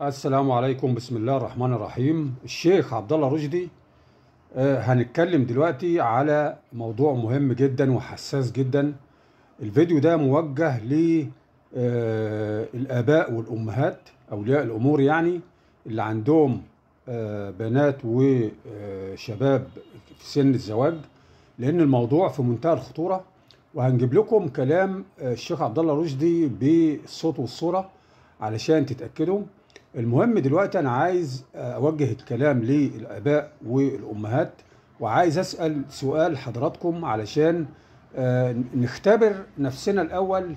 السلام عليكم. بسم الله الرحمن الرحيم. الشيخ عبد الله رشدي. هنتكلم دلوقتي على موضوع مهم جدا وحساس جدا. الفيديو ده موجه للآباء والأمهات، أولياء الأمور يعني، اللي عندهم بنات وشباب في سن الزواج، لأن الموضوع في منتهى الخطورة. وهنجيب لكم كلام الشيخ عبد الله رشدي بالصوت والصورة علشان تتأكدوا. المهم دلوقتي أنا عايز أوجه الكلام للآباء والأمهات، وعايز أسأل سؤال حضراتكم علشان نختبر نفسنا الأول.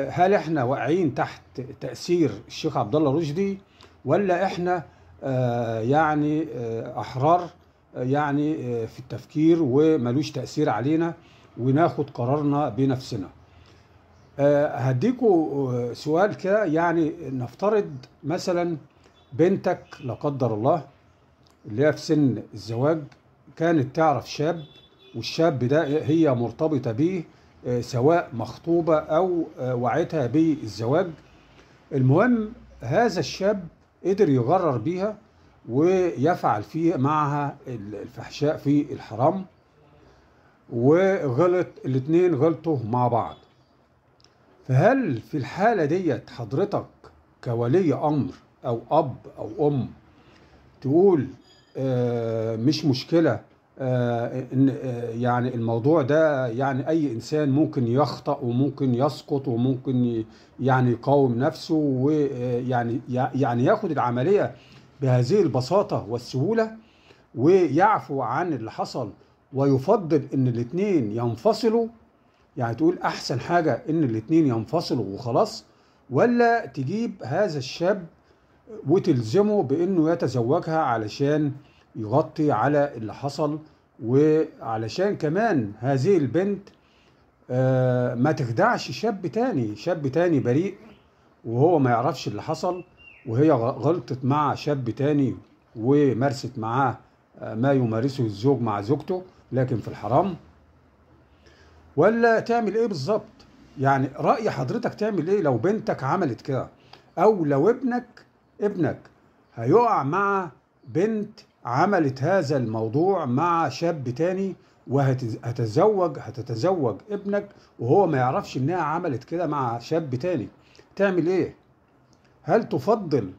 هل إحنا واقعين تحت تأثير الشيخ عبد الله رشدي، ولا إحنا يعني أحرار يعني في التفكير وملوش تأثير علينا وناخد قرارنا بنفسنا؟ هديكوا سؤال كده. يعني نفترض مثلا بنتك لا قدر الله اللي هي في سن الزواج كانت تعرف شاب، والشاب ده هي مرتبطة بيه، سواء مخطوبة أو وعدتها بالزواج. المهم هذا الشاب قدر يغرر بيها ويفعل فيه معها الفحشاء في الحرام، وغلط الاتنين، غلطوا مع بعض. فهل في الحالة ديت حضرتك كولي أمر أو أب أو أم تقول مش مشكلة، إن يعني الموضوع ده يعني أي إنسان ممكن يخطأ وممكن يسقط وممكن يعني يقاوم نفسه، ويعني ياخد العملية بهذه البساطة والسهولة ويعفو عن اللي حصل، ويفضل إن الاتنين ينفصلوا؟ يعني تقول أحسن حاجة إن الاتنين ينفصلوا وخلاص، ولا تجيب هذا الشاب وتلزمه بإنه يتزوجها علشان يغطي على اللي حصل، وعلشان كمان هذه البنت ما تخدعش شاب تاني بريء وهو ما يعرفش اللي حصل، وهي غلطت مع شاب تاني ومارست معاه ما يمارسه الزوج مع زوجته لكن في الحرام؟ ولا تعمل ايه بالظبط؟ يعني رأي حضرتك تعمل ايه لو بنتك عملت كده، او لو ابنك هيقع مع بنت عملت هذا الموضوع مع شاب تاني، هتتزوج ابنك وهو ما يعرفش انها عملت كده مع شاب تاني؟ تعمل ايه؟ هل تفضل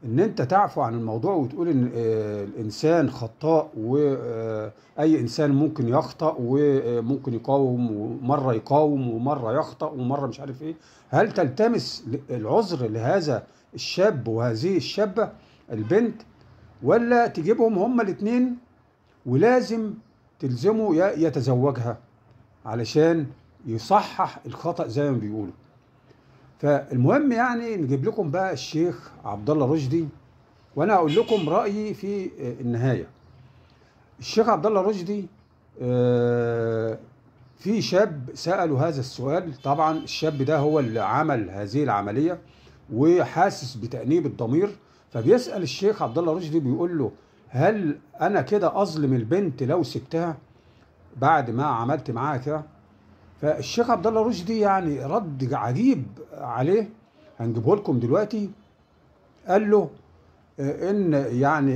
ان انت تعفو عن الموضوع وتقول ان الانسان خطاء، واي انسان ممكن يخطأ وممكن يقاوم، ومرة يقاوم ومرة يخطأ ومرة مش عارف ايه؟ هل تلتمس العذر لهذا الشاب وهذه الشابة البنت، ولا تجيبهم هما الاتنين ولازم تلزمه يتزوجها علشان يصحح الخطأ زي ما بيقولوا؟ فالمهم يعني نجيب لكم بقى الشيخ عبد الله رشدي، وانا اقول لكم رايي في النهايه. الشيخ عبد الله رشدي في شاب ساله هذا السؤال. طبعا الشاب ده هو اللي عمل هذه العمليه وحاسس بتأنيب الضمير، فبيسأل الشيخ عبد الله رشدي بيقول له: هل انا كده اظلم البنت لو سبتها بعد ما عملت معاها كده؟ فالشيخ عبد الله رشدي يعني رد عجيب عليه، هنجيبه لكم دلوقتي. قال له ان يعني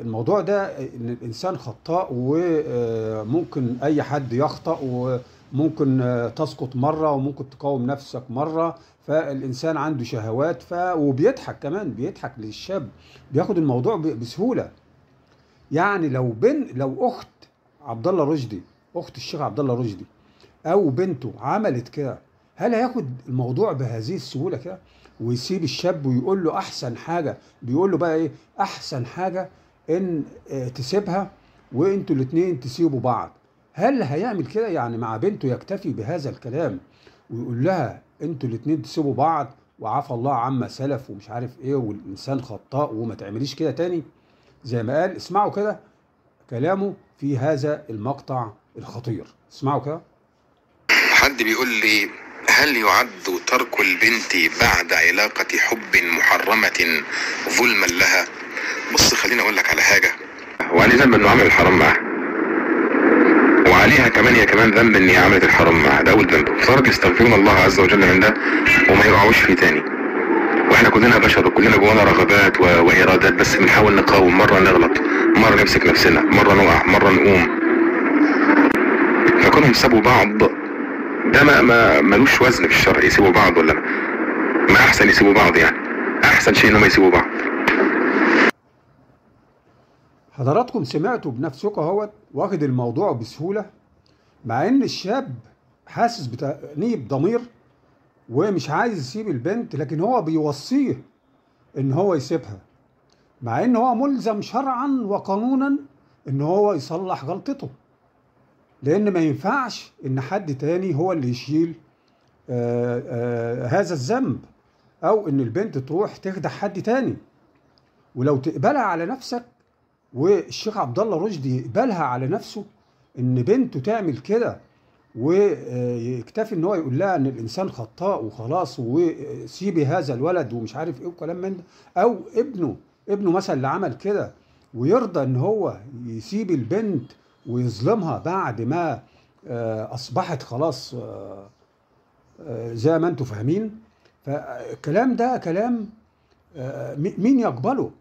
الموضوع ده ان الانسان خطاء، وممكن اي حد يخطأ، وممكن تسقط مره وممكن تقاوم نفسك مره، فالانسان عنده شهوات. وبيضحك كمان، بيضحك للشاب، بياخد الموضوع بسهوله. يعني لو اخت عبد الله رشدي، اخت الشيخ عبد الله رشدي او بنته عملت كده، هل هياخد الموضوع بهذه السهوله كده ويسيب الشاب ويقول له احسن حاجه؟ بيقول له بقى ايه احسن حاجه؟ ان تسيبها وانتوا الاتنين تسيبوا بعض. هل هيعمل كده؟ يعني مع بنته يكتفي بهذا الكلام ويقول لها انتوا الاتنين تسيبوا بعض وعفى الله عما سلف ومش عارف ايه، والانسان خطاء وما تعمليش كده تاني زي ما قال؟ اسمعوا كده كلامه في هذا المقطع الخطير، اسمعوا كده. حد بيقول لي: هل يعد ترك البنت بعد علاقة حب محرمة ظلما لها؟ بص، خليني اقول لك على حاجة. وعليه ذنب انه عمل الحرام معاها، وعليها كمان هي كمان ذنب ان هي عملت الحرام معاها. ده اول ذنب، فرج يستغفرون الله عز وجل من ده وما يقعوش فيه تاني. واحنا كلنا بشر وكلنا جوانا رغبات وارادات، بس بنحاول نقاوم، مره نغلط، مره نمسك نفسنا، مره نقع، مره نقوم. فكونهم سابوا بعض ده ما ملوش وزن في الشرع. يسيبوا بعض ولا ما احسن يسيبوا بعض؟ يعني احسن شيء انهم يسيبوا بعض. حضراتكم سمعتوا بنفسكم اهوت، واخد الموضوع بسهولة، مع ان الشاب حاسس بتأنيب ضمير ومش عايز يسيب البنت، لكن هو بيوصيه ان هو يسيبها، مع ان هو ملزم شرعا وقانونا ان هو يصلح غلطته، لان ما ينفعش ان حد تاني هو اللي يشيل هذا الذنب، او ان البنت تروح تخدع حد تاني. ولو تقبلها على نفسك، والشيخ عبد الله رشدي يقبلها على نفسه ان بنته تعمل كده، ويكتفي ان هو يقول لها ان الانسان خطاء وخلاص وسيبي هذا الولد ومش عارف ايه وكلام من ده، او ابنه مثلا اللي عمل كده ويرضى ان هو يسيب البنت ويظلمها بعد ما اصبحت خلاص زي ما انتم فاهمين. فالكلام ده كلام مين يقبله؟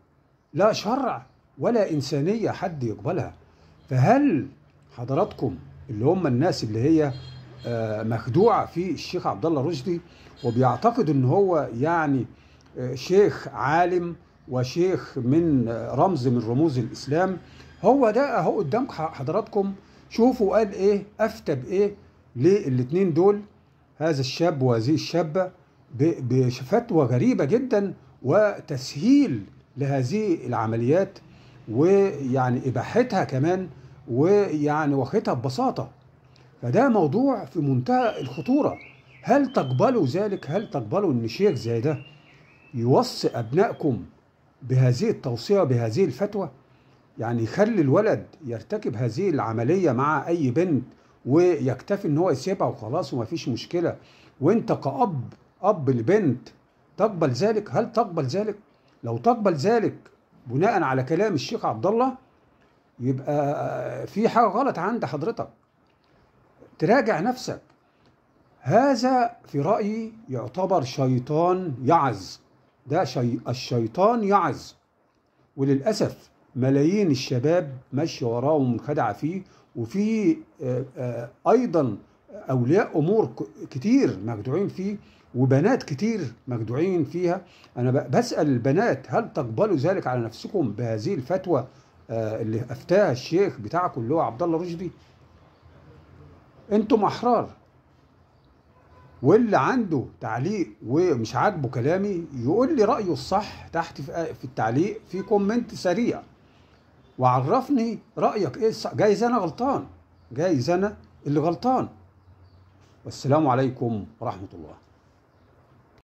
لا شرع ولا إنسانية حد يقبلها. فهل حضراتكم اللي هم الناس اللي هي مخدوعة في الشيخ عبد الله رشدي وبيعتقد ان هو يعني شيخ عالم وشيخ من رمز من رموز الإسلام، هو ده اهو قدام حضراتكم. شوفوا قال ايه، افتى بايه للاتنين دول، هذا الشاب وهذه الشابة، بفتوى غريبة جدا وتسهيل لهذه العمليات، ويعني إباحتها كمان، ويعني واخدها ببساطة. فده موضوع في منتهى الخطورة. هل تقبلوا ذلك؟ هل تقبلوا ان شيخ زي ده يوصي أبنائكم بهذه التوصية بهذه الفتوى؟ يعني يخلي الولد يرتكب هذه العملية مع أي بنت ويكتفي ان هو يسيبها وخلاص وما فيش مشكلة، وانت كأب لبنت تقبل ذلك؟ هل تقبل ذلك؟ لو تقبل ذلك بناء على كلام الشيخ عبد الله، يبقى في حاجة غلط عند حضرتك، تراجع نفسك. هذا في رأيي يعتبر شيطان يعز، ده الشيطان يعز. وللأسف ملايين الشباب ماشية وراه ومنخدعة فيه، وفي أيضا أولياء أمور كتير مخدوعين فيه، وبنات كتير مخدوعين فيها. أنا بسأل البنات، هل تقبلوا ذلك على نفسكم بهذه الفتوى اللي أفتاها الشيخ بتاعكم اللي هو عبد الله رشدي؟ أنتم أحرار. واللي عنده تعليق ومش عاجبه كلامي يقول لي رأيه الصح تحت في التعليق في كومنت سريع، وعرفني رأيك إيه. جايز أنا غلطان، جايز أنا اللي غلطان. والسلام عليكم ورحمة الله.